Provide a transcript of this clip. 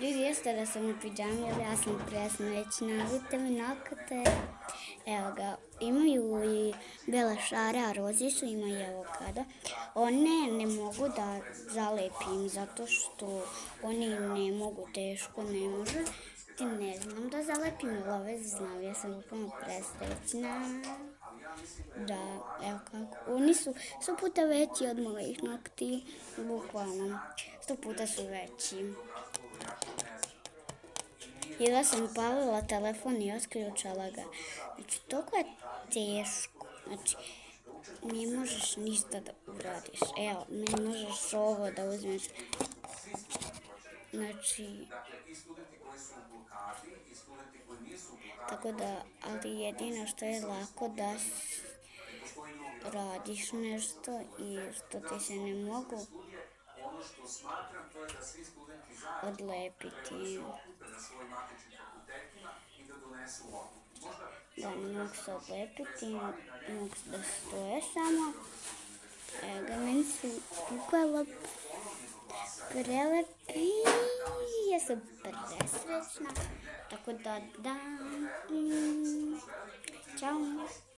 Ljudi, jeste da sam u pidžami, ali ja sam presrećna. Vidite mi nokte. Evo ga, imaju i bela šara, rozisu, ima i avokado. One ne mogu da zalepim zato što oni ne mogu, teško ne može. Ti ne znam da zalepim, ali ove znam, ja sam bukvalno presrećna. Da, evo kako. Oni su 100 puta veći od mojih nokti, bukvalno. 100 puta su veći. Jedva sam upalila telefon i otključala ga. Znači, toliko je teško. Znači, ne možeš ništa da uradiš. Evo, ne možeš ovo da uzmeš. Znači, tako da, ali jedino što je lako da radiš nešto i što ti se ne mogu odlepiti. Da, ne mogu se odlepiti, ne mogu da stoje samo. Evo ga, meni su bukvalno prelepi. Ja sam presrećna. Tako da, Ćao.